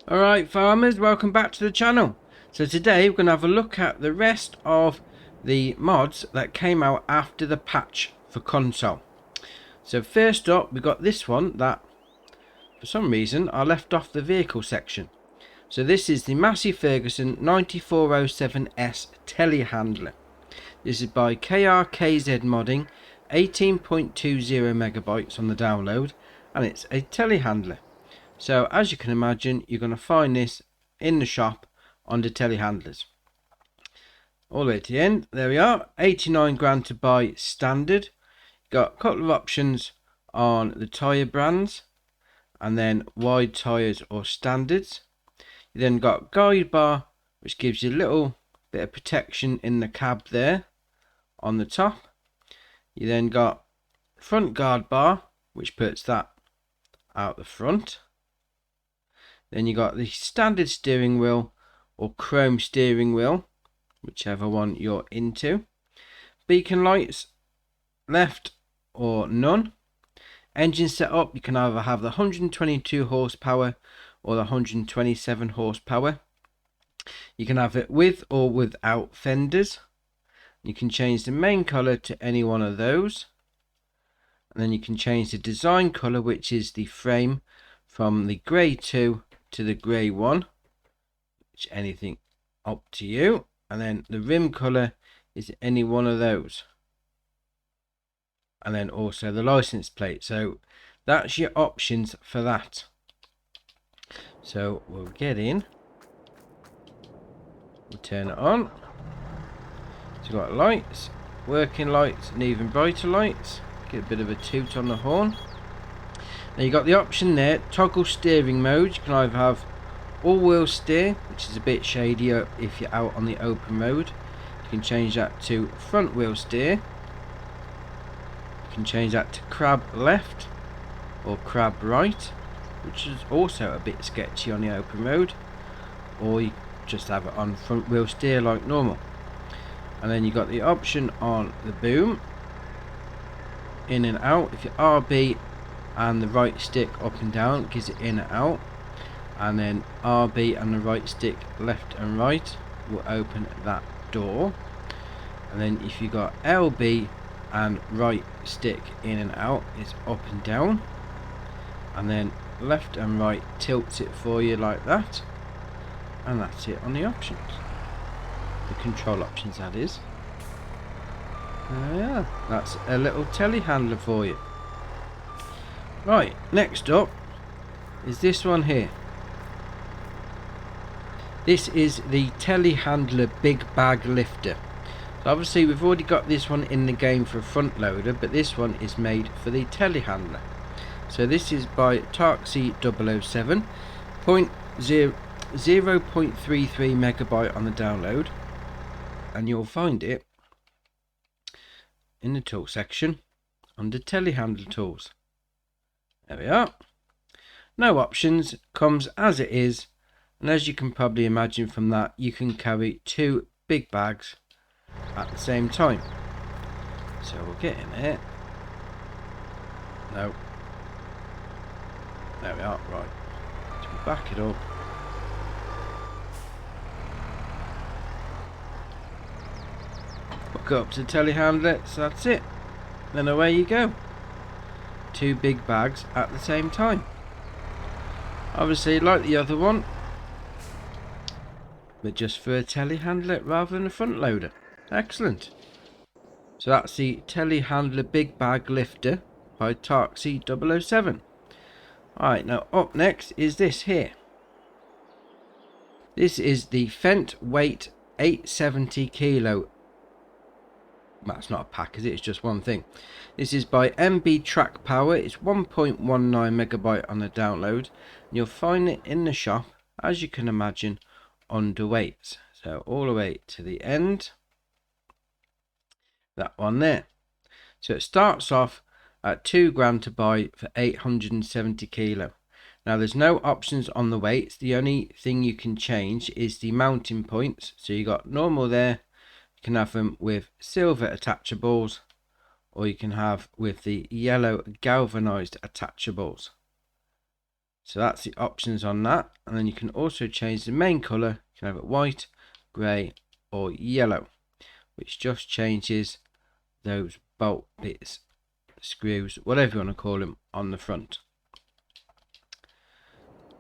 Alright farmers, welcome back to the channel. So today we're going to have a look at the rest of the mods that came out after the patch for console. So first up we got this one that for some reason I left off the vehicle section. So this is the Massey Ferguson 9407S telehandler. This is by KRKZ Modding, 18.20 megabytes on the download, and it's a telehandler. So as you can imagine, you're going to find this in the shop under telehandlers. All the way to the end, there we are, 89 grand to buy standard. Got a couple of options on the tyre brands, and then wide tyres or standards. You then got guide bar, which gives you a little bit of protection in the cab there on the top. You then got front guard bar, which puts that out the front. Then you got the standard steering wheel or chrome steering wheel, whichever one you're into. Beacon lights, left or none. Engine setup, you can either have the 122 horsepower or the 127 horsepower. You can have it with or without fenders. You can change the main colour to any one of those. And then you can change the design colour, which is the frame, from the grey 2 to the grey 1, which anything up to you. And then the rim colour is any one of those, and then also the license plate. So that's your options for that. So we'll get in, we'll turn it on. So you've got lights, working lights and even brighter lights. Get a bit of a toot on the horn. Now you got the option there, toggle steering mode. You can either have all-wheel steer, which is a bit shadier if you're out on the open road. You can change that to front wheel steer. You can change that to crab left or crab right, which is also a bit sketchy on the open road. Or you just have it on front wheel steer like normal. And then you got the option on the boom, in and out. If you RB and the right stick up and down, gives it in and out, and then RB and the right stick left and right will open that door. And then if you got LB and right stick in and out, is up and down, and then left and right tilts it for you like that. And that's it on the options, the control options that is. Yeah, that's a little telehandler for you. Right, next up is this one here. This is the telehandler big bag lifter. So obviously we've already got this one in the game for a front loader, but this one is made for the telehandler. So this is by Tarxi 007, 0.33 megabyte on the download, and you'll find it in the tool section under telehandler tools. There we are. No options, comes as it is, and as you can probably imagine from that, you can carry two big bags at the same time. So we'll get in there. No. There we are, right. So we'll back it up. Hook up to the telehandler, so that's it. Then away you go. Two big bags at the same time. Obviously like the other one, but just for a telehandler rather than a front loader. Excellent. So that's the telehandler big bag lifter by Tarxi 007. Alright, now up next is this here. This is the Fent Weight 870 kilo. That's not a pack, is it? It's just one thing. This is by MB Track Power. It's 1.19 megabyte on the download. And you'll find it in the shop, as you can imagine, under weights. So all the way to the end. That one there. So it starts off at 2 grand to buy for 870 kilo. Now there's no options on the weights. The only thing you can change is the mounting points. So you got normal there. You can have them with silver attachables, or you can have with the yellow galvanized attachables. So that's the options on that. And then you can also change the main colour. You can have it white, grey or yellow, which just changes those bolt bits, screws, whatever you want to call them, on the front.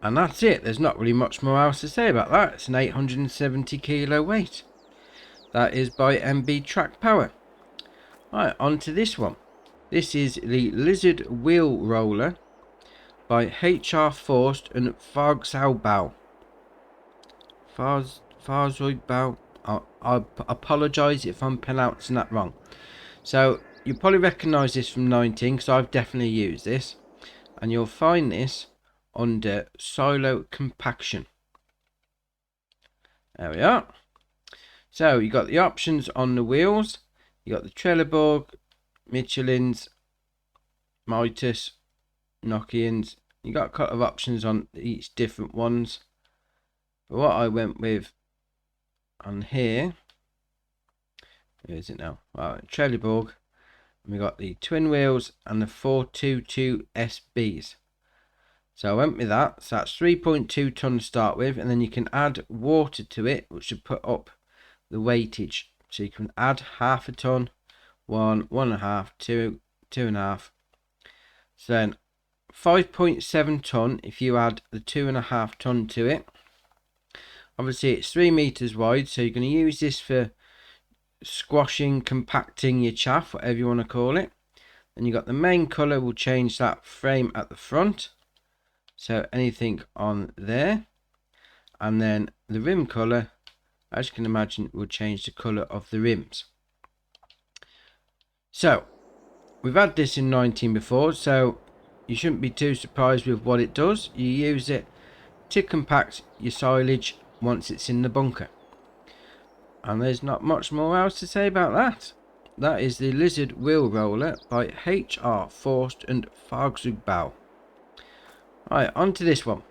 And that's it. There's not really much more else to say about that. It's an 870 kilo weight. That is by MB Track Power. Right, on to this one. This is the Lizard Wheel Roller by HR Forst and Fargsaubau. Fargsaubau. I apologise if I'm pronouncing that wrong. So you'll probably recognise this from 19 because I've definitely used this, and you'll find this under silo compaction. There we are. So you got the options on the wheels. You got the Trelleborg, Michelin's, Mitas, Nokians. You got a couple of options on each different ones. But what I went with on here, where is it now? Right, Trelleborg. And we got the twin wheels and the 422 SBs. So I went with that. So that's 3.2 ton to start with, and then you can add water to it, which should put up the weightage. So you can add half a ton, 1.5, 2.5. So then 5.7 ton if you add the 2.5 ton to it. Obviously it's 3 meters wide, so you're going to use this for squashing, compacting your chaff, whatever you want to call it. Then you got the main colour, will change that frame at the front. So anything on there. And then the rim colour, as you can imagine, will change the colour of the rims. So we've had this in 19 before, so you shouldn't be too surprised with what it does. You use it to compact your silage once it's in the bunker. And there's not much more else to say about that. That is the Lizard Wheel Roller by HR Forst and Fargsaubau. Right, on to this one.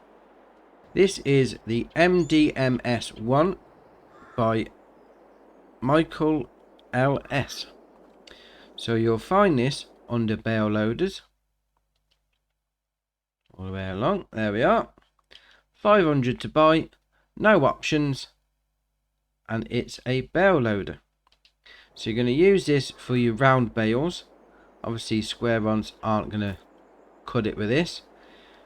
This is the MDMS1 by Michael LS. So you'll find this under bale loaders. All the way along. There we are. 500 to buy. No options. And it's a bale loader. So you're going to use this for your round bales. Obviously square ones aren't going to cut it with this.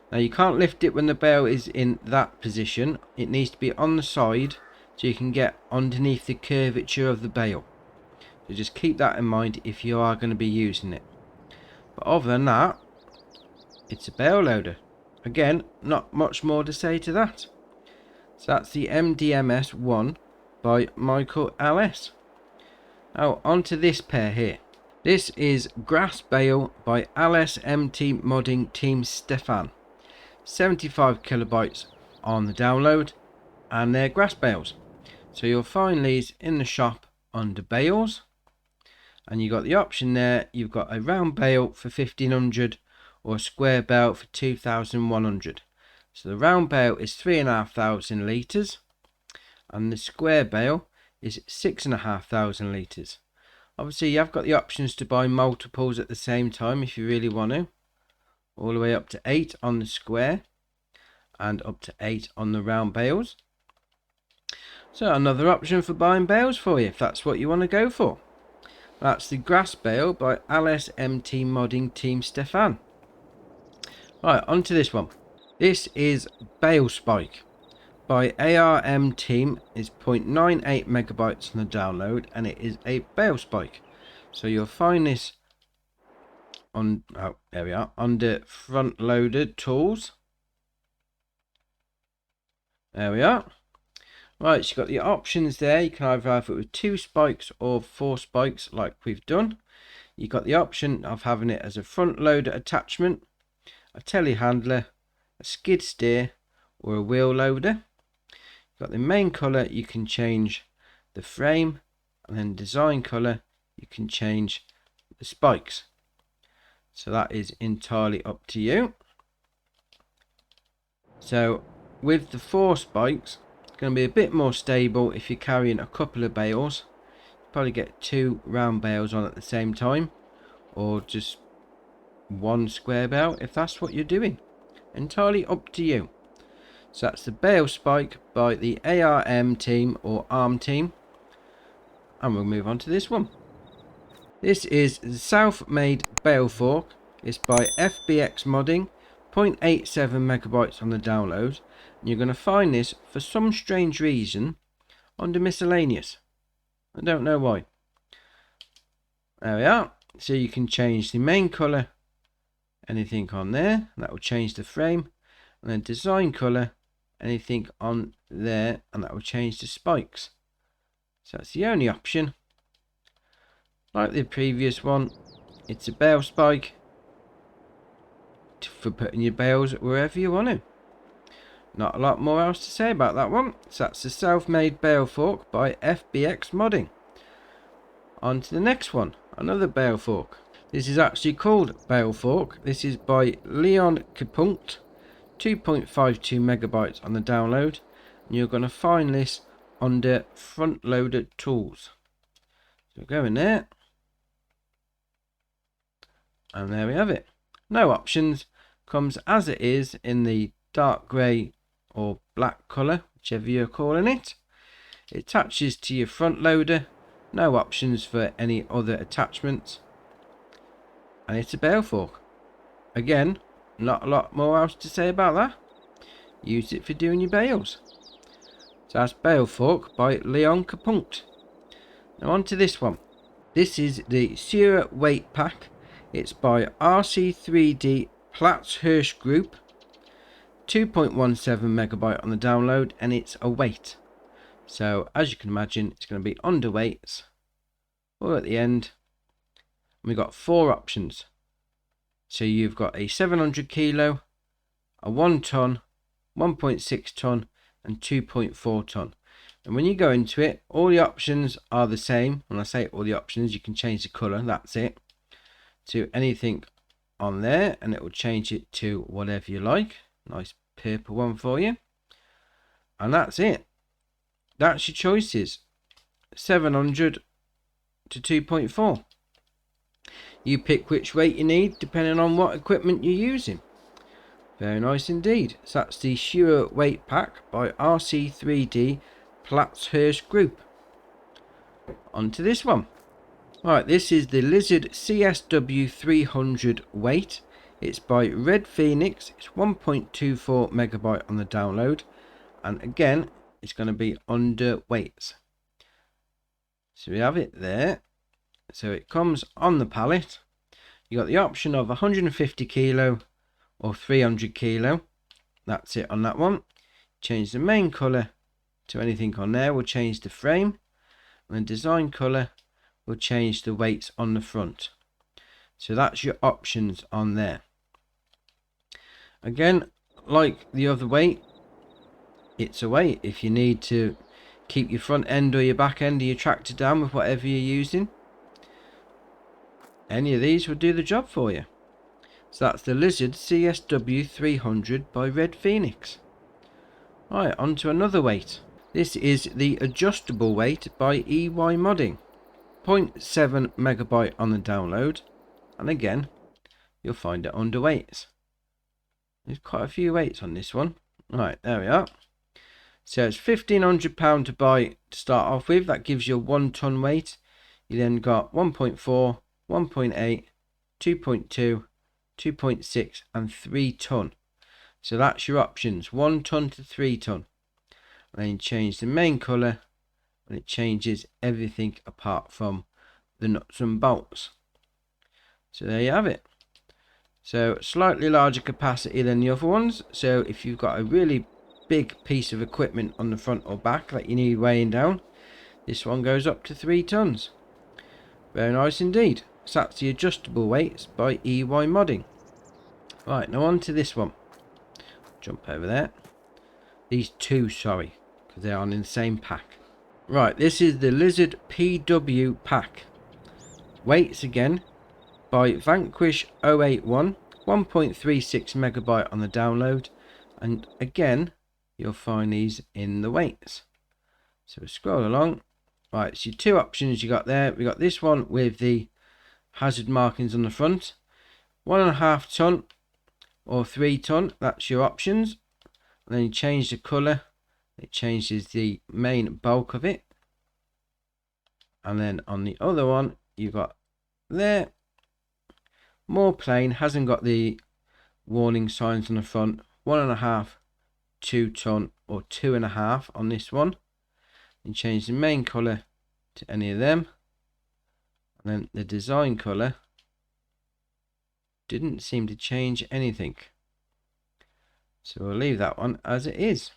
Now you can't lift it when the bale is in that position. It needs to be on the side so you can get underneath the curvature of the bale. So just keep that in mind if you are going to be using it. But other than that, it's a bale loader. Again, not much more to say to that. So that's the MDMS1 by Michael LS. Now onto this pair here. This is Grass Bale by LSMT Modding Team Stefan. 75 kilobytes on the download, and they're grass bales. So you'll find these in the shop under bales, and you got the option there. You've got a round bale for 1500 or a square bale for 2100. So the round bale is 3,500 litres and the square bale is 6,500 litres. Obviously you have got the options to buy multiples at the same time if you really want to. All the way up to 8 on the square and up to 8 on the round bales. So another option for buying bales for you if that's what you want to go for. That's the Grass Bale by LSMT Modding Team Stefan. Right, on to this one. This is Bale Spike by ARM Team. Is 0.98 megabytes on the download, and it is a bale spike. So you'll find this on, oh, there we are, under front loaded tools. There we are. Right, so you've got the options there. You can either have it with 2 spikes or 4 spikes like we've done. You've got the option of having it as a front loader attachment, a telehandler, a skid steer or a wheel loader. You've got the main colour, you can change the frame, and then design colour, you can change the spikes. So that is entirely up to you. So with the 4 spikes, it's going to be a bit more stable if you're carrying a couple of bales. You probably get 2 round bales on at the same time, or just 1 square bale if that's what you're doing. entirely up to you. So that's the bale spike by the ARM team or ARM team, and we'll move on to this one. This is the self-made bale fork. It's by FBX Modding, 0.87 megabytes on the download, and you're going to find this for some strange reason under miscellaneous. I don't know why. There we are. So you can change the main colour, anything on there, that will change the frame, and then design colour, anything on there, and that will change the spikes. So that's the only option. Like the previous one, it's a bale spike for putting your bales wherever you want to. Not a lot more else to say about that one. So that's the self-made bale fork by FBX Modding. On to the next one, another bale fork. This is actually called bale fork. This is by Leon Kapunkt, 2.52 megabytes on the download, and you're going to find this under front loader tools. So go in there, and there we have it. No options, comes as it is in the dark grey or black colour, whichever you're calling it. It attaches to your front loader, no options for any other attachments, and it's a bale fork. Again, not a lot more else to say about that. Use it for doing your bales. So that's bale fork by Leon Kapunkt. Now on to this one. This is the Fent Weight pack. It's by RC3D Platts Group, 2.17 megabyte on the download, and it's a weight. So as you can imagine, it's going to be underweights or at the end. And we've got 4 options. So you've got a 700 kilo, a 1 ton, 1.6 ton, and 2.4 ton. And when you go into it, all the options are the same. When I say all the options, you can change the colour, that's it, to anything on there, and it will change it to whatever you like. Nice purple one for you. And that's it. That's your choices. 700 to 2.4. You pick which weight you need depending on what equipment you're using. Very nice indeed. So that's the Fent Weight pack by RC3D Platts Group. On to this one. Right, this is the Lizard CSW 300 weight. It's by Red Phoenix. It's 1.24 megabyte on the download, and again it's going to be under weights. So we have it there. So it comes on the pallet. You got the option of 150 kilo or 300 kilo. That's it on that one. Change the main colour to anything on there. We'll change the frame, and then design colour will change the weights on the front. So that's your options on there. Again, like the other weight, it's a weight. If you need to keep your front end or your back end of your tractor down with whatever you're using, any of these will do the job for you. So that's the Lizard CSW 300 by Red Phoenix. Right, on to another weight. This is the adjustable weight by EY Modding, 0.7 megabyte on the download, and again you'll find it under weights. There's quite a few weights on this one. Right, there we are. So it's £1,500 to buy to start off with. That gives you a 1 ton weight. You then got 1.4, 1.8, 2.2, 2.6 and 3 ton. So that's your options, 1 ton to 3 ton. And then you change the main colour, and it changes everything apart from the nuts and bolts. So there you have it. So slightly larger capacity than the other ones. So if you've got a really big piece of equipment on the front or back that you need weighing down, this one goes up to 3 tons. Very nice indeed. So that's the adjustable weights by EY Modding. Right, now on to this one. Jump over there. These two, sorry, because they are in the same pack. Right, this is the Lizard PW pack. Weights again by Vanquish 081, 1.36 megabyte on the download, and again you'll find these in the weights. So we'll scroll along. Right, so your 2 options you got there. We got this one with the hazard markings on the front, 1.5 ton, or 3 ton, that's your options. And then you change the colour, it changes the main bulk of it. And then on the other one, you got there, more plain, hasn't got the warning signs on the front, 1.5, 2 ton or 2.5 on this one. You change the main colour to any of them, and then the design colour didn't seem to change anything, so we'll leave that one as it is.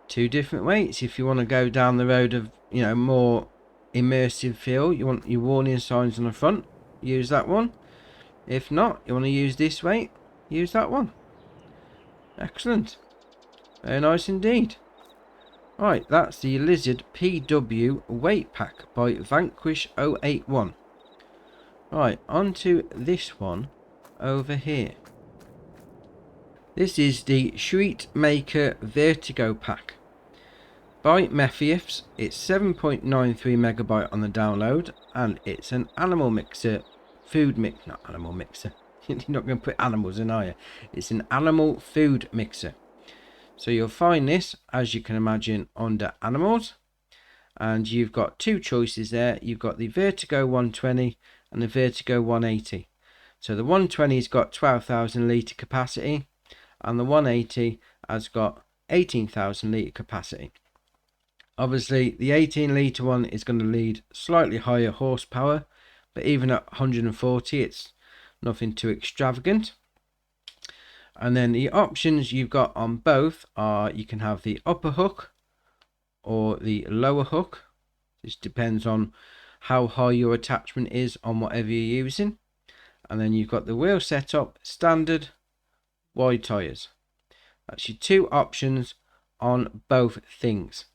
2 different weights if you want to go down the road of, you know, more immersive feel. You want your warning signs on the front, use that one. If not, you want to use this weight, use that one. Excellent, very nice indeed. Right, that's the Lizard PW weight pack by Vanquish 081. Right, onto this one over here. This is the Sheet Maker Vertigo pack by Mephius. It's 7.93 megabyte on the download, and it's an animal mixer, food mix, not animal mixer. You're not going to put animals in, are you? It's an animal food mixer. So you'll find this, as you can imagine, under animals, and you've got 2 choices there. You've got the Vertigo 120 and the Vertigo 180. So the 120's got 12,000 litre capacity, and the 180 has got 18,000 litre capacity. Obviously the 18 litre one is going to lead slightly higher horsepower, but even at 140 it's nothing too extravagant. And then the options you've got on both are, you can have the upper hook or the lower hook. This depends on how high your attachment is on whatever you're using. And then you've got the wheel setup, standard, wide tyres. That's your 2 options on both things.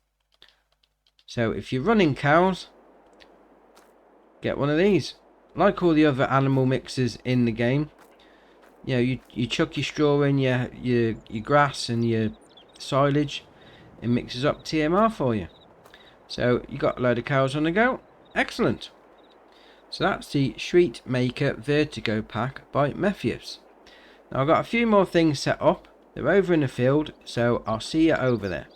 So if you're running cows, get one of these. Like all the other animal mixers in the game, you know, you chuck your straw in, your grass and your silage, it mixes up TMR for you. So you got a load of cows on the go. Excellent. So that's the Sheet Maker Vertigo pack by Mephius. Now I've got a few more things set up. They're over in the field, so I'll see you over there.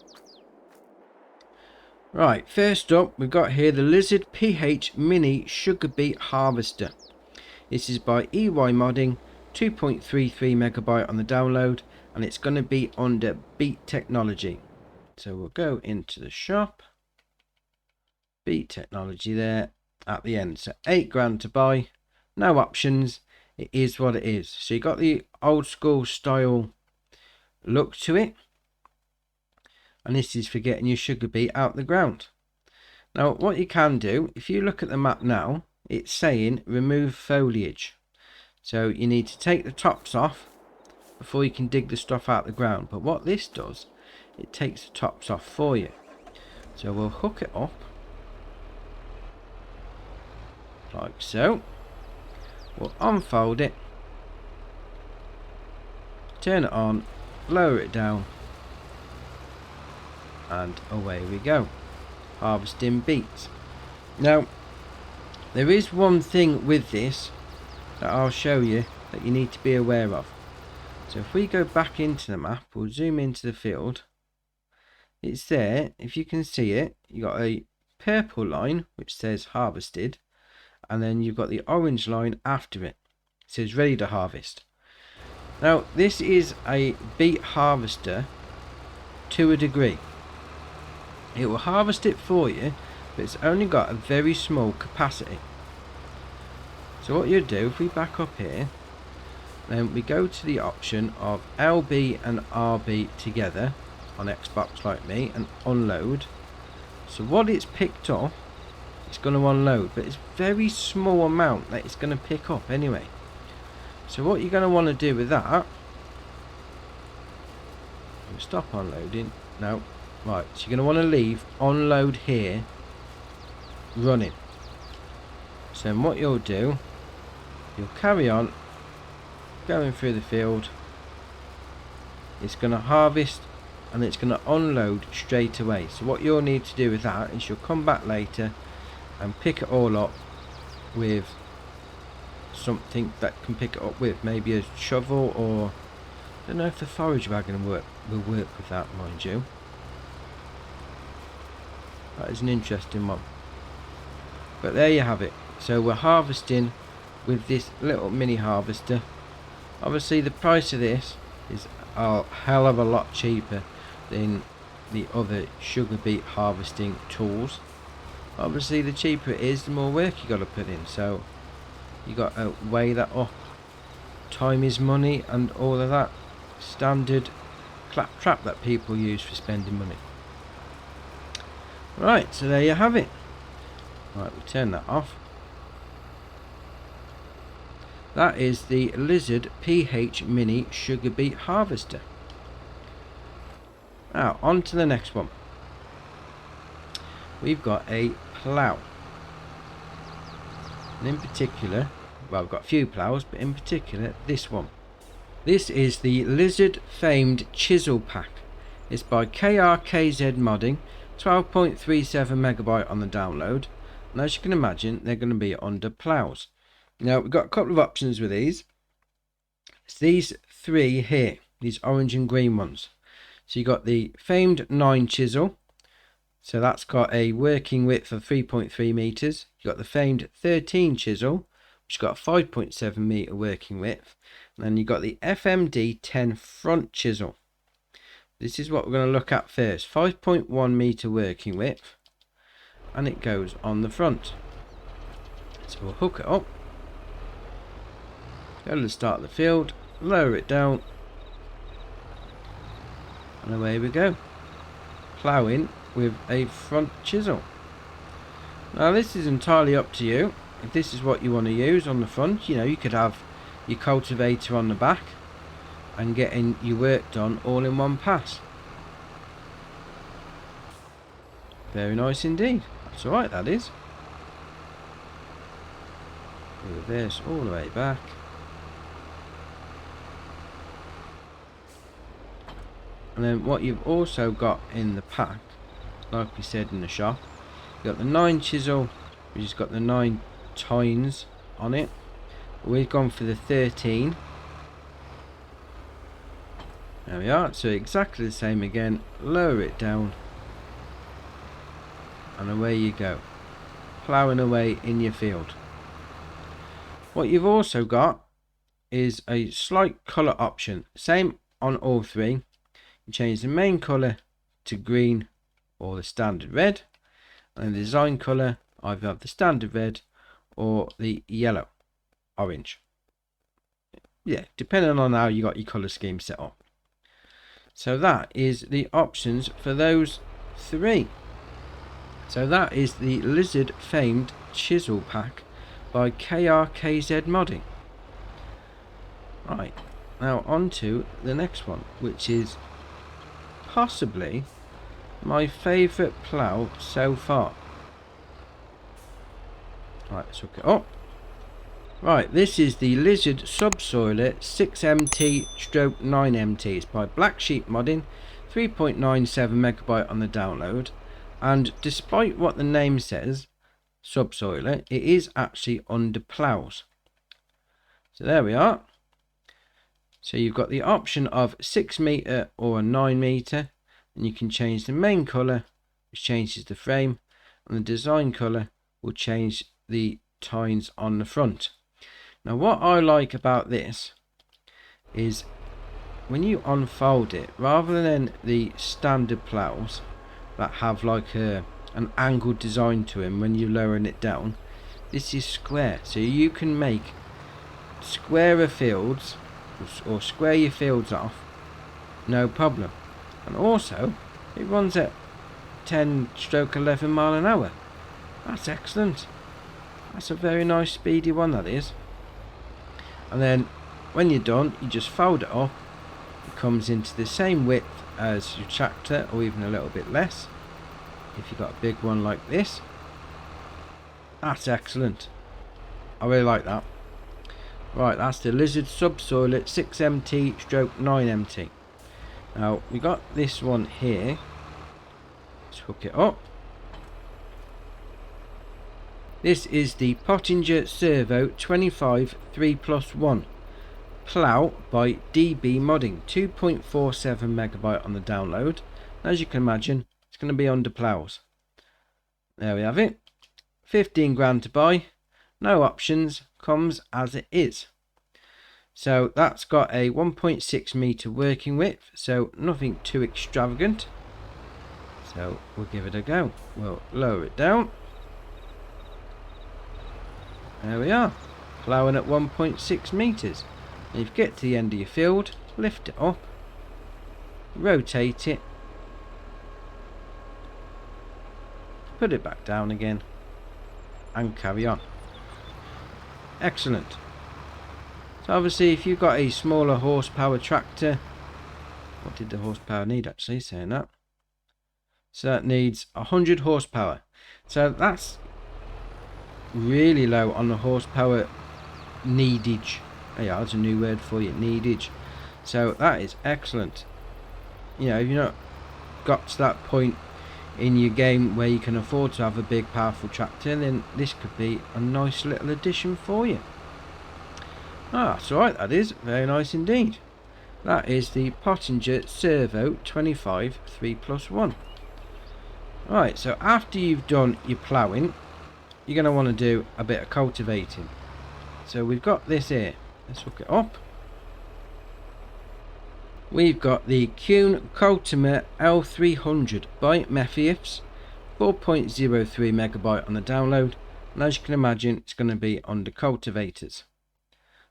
Right, first up we've got here the Lizard PH Mini Sugar Beet Harvester. This is by EY Modding, 2.33 megabyte on the download, and it's going to be under Beet technology. So we'll go into the shop, Beet technology there at the end. So 8 grand to buy, no options, it is what it is. So you got the old school style look to it, and this is for getting your sugar beet out the ground. Now what you can do, if you look at the map now, it's saying remove foliage. So you need to take the tops off before you can dig the stuff out the ground. But what this does, it takes the tops off for you. So we'll hook it up like so. We'll unfold it, turn it on, lower it down, and away we go, harvesting beets. Now there is one thing with this that I'll show you that you need to be aware of. So if we go back into the map, we'll zoom into the field. It's there, if you can see it, you got a purple line which says harvested, and then you've got the orange line after it. It says ready to harvest. Now this is a beet harvester to a degree. It will harvest it for you, but it's only got a very small capacity. So what you do, if we back up here, then we go to the option of LB and RB together on Xbox like me and unload. So what it's picked up, it's going to unload, but it's very small amount that it's going to pick up anyway. So what you're going to want to do with that, stop unloading, no, right, so you're going to want to leave unload here running. So then what you'll do, you'll carry on going through the field, it's going to harvest and it's going to unload straight away. So what you'll need to do with that is you'll come back later and pick it all up with something that can pick it up with, maybe a shovel, or I don't know if the forage wagon will work with that, mind you. That is an interesting one. But there you have it. So we're harvesting with this little mini harvester. Obviously the price of this is a hell of a lot cheaper than the other sugar beet harvesting tools. Obviously the cheaper it is, the more work you got to put in, so you got to weigh that up. Time is money and all of that standard claptrap that people use for spending money. Right, so there you have it. Right, we turn that off. That is the Lizard PH Mini Sugar Beet Harvester. Now, on to the next one. We've got a plough. And in particular, well, we've got a few ploughs, but in particular, this one. This is the Lizard Famed Chisel Pack. It's by KRKZ Modding, 12.37 megabyte on the download. And as you can imagine, they're going to be under ploughs. Now, we've got a couple of options with these. It's these three here, these orange and green ones. So you've got the Famed 9 Chisel. So that's got a working width of 3.3 meters. You've got the Famed 13 Chisel, which has got a 5.7 meter working width. And then you've got the FMD 10 Front Chisel. This is what we're going to look at first. 5.1 meter working width. And it goes on the front. So we'll hook it up. Go to the start of the field. Lower it down. And away we go. Ploughing with a front chisel. Now this is entirely up to you. If this is what you want to use on the front, you know, you could have your cultivator on the back and getting your work done all in one pass. Very nice indeed. That's alright, that is. Reverse all the way back. And then what you've also got in the pack, like we said in the shop, you've got the 9 chisel, which has got the 9 tines on it. We've gone for the 13. There we are, so exactly the same again. Lower it down. And away you go. Ploughing away in your field. What you've also got is a slight colour option. Same on all three. You change the main colour to green or the standard red. And the design colour, either have the standard red or the yellow, orange. Yeah, depending on how you got your colour scheme set up. So that is the options for those three. So that is the Lizard Famed Chisel Pack by KRKZ Modding. Right, now on to the next one, which is possibly my favourite plough so far. Right, let's hook it up. Right, this is the Lizard Subsoiler 6MT/9MT. It's by Black Sheep Modding, 3.97 megabyte on the download. And despite what the name says, Subsoiler, it is actually under ploughs. So there we are. So you've got the option of 6 meter or 9 meter, and you can change the main colour, which changes the frame, and the design colour will change the tines on the front. Now what I like about this is when you unfold it, rather than the standard ploughs that have like an angled design to them when you're lowering it down, this is square, so you can make squarer fields or square your fields off no problem. And also it runs at 10/11 mile an hour. That's excellent. That's a very nice speedy one, that is. And then when you're done, you just fold it up. It comes into the same width as your tractor, or even a little bit less if you've got a big one like this. That's excellent. I really like that. Right, that's the Lizard Subsoiler 6MT/9MT. Now we got this one here. Let's hook it up. This is the Pottinger Servo 25 3+1 Plow by DB Modding, 2.47 megabyte on the download. As you can imagine, it's going to be under plows. There we have it. 15 grand to buy, no options, comes as it is. So that's got a 1.6 meter working width, so nothing too extravagant. So we'll give it a go. We'll lower it down. There we are, ploughing at 1.6 meters. And if you get to the end of your field, lift it up, rotate it, put it back down again, and carry on. Excellent. So obviously if you've got a smaller horsepower tractor, what did the horsepower need actually, saying that? So that needs 100 horsepower. So that's really low on the horsepower needage. Oh yeah, that's a new word for you, needage. So that is excellent. You know, if you're not got to that point in your game where you can afford to have a big powerful tractor, then this could be a nice little addition for you. Ah, that's alright, that is very nice indeed. That is the Pottinger Servo 25 3+1. Right, so after you've done your ploughing, you're going to want to do a bit of cultivating. So we've got this here. Let's hook it up. We've got the Pottinger L300 by Mephius, 4.03 megabyte on the download, and as you can imagine, it's going to be under cultivators.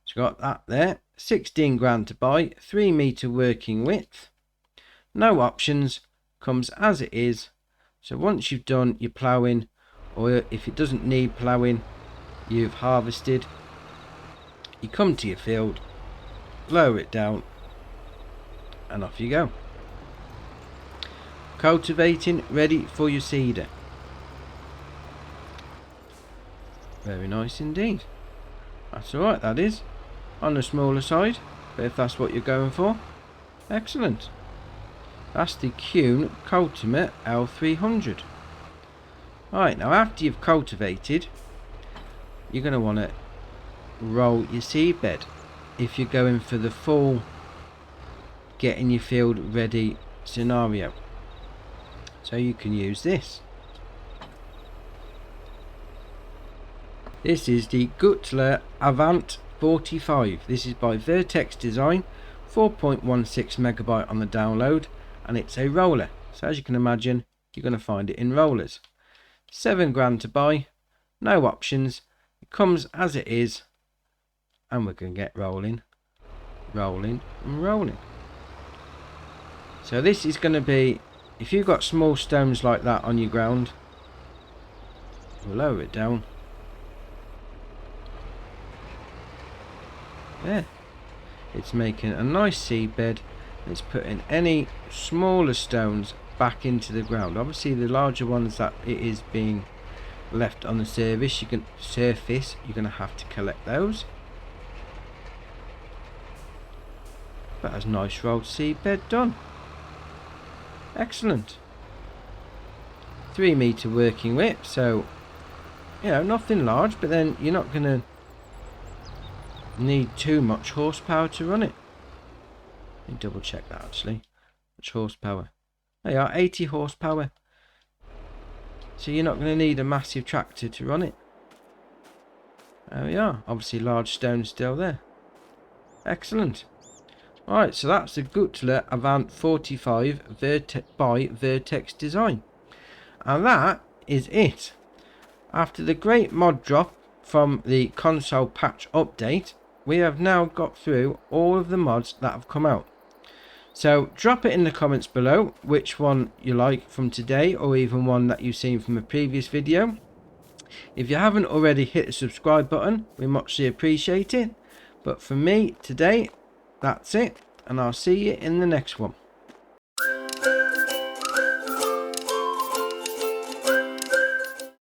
So got that there. 16 grand to buy, 3 meter working width, no options, comes as it is. So once you've done your ploughing, or if it doesn't need ploughing, you've harvested, you come to your field, lower it down, and off you go. Cultivating, ready for your seeder. Very nice indeed. That's alright, that is. On the smaller side, but if that's what you're going for, excellent. That's the Pottinger L300. Alright, now after you've cultivated, you're going to want to roll your seed bed if you're going for the full getting your field ready scenario. So you can use this. This is the Gutler Avant 45. This is by Vertex Design, 4.16 megabyte on the download, and it's a roller. So as you can imagine, you're going to find it in rollers. 7 grand to buy, no options, it comes as it is, and we're going to get rolling, rolling and rolling. So this is going to be, if you've got small stones like that on your ground, we'll lower it down. There, it's making a nice seed bed. It's putting any smaller stones back into the ground. Obviously the larger ones that it is being left on the surface, you're going to have to collect those. But that's a nice rolled seed bed done. Excellent. 3 meter working width, so you know, nothing large, but then you're not going to need too much horsepower to run it. Let me double check that actually. Much horsepower? They are 80 horsepower. So you're not going to need a massive tractor to run it. There we are. Obviously large stones still there. Excellent. Alright, so that's the Gutler Avant 45 by Vertex Design. And that is it. After the great mod drop from the console patch update, we have now got through all of the mods that have come out. So drop it in the comments below which one you like from today, or even one that you've seen from a previous video. If you haven't already, hit the subscribe button, we muchly appreciate it. But for me today, that's it, and I'll see you in the next one.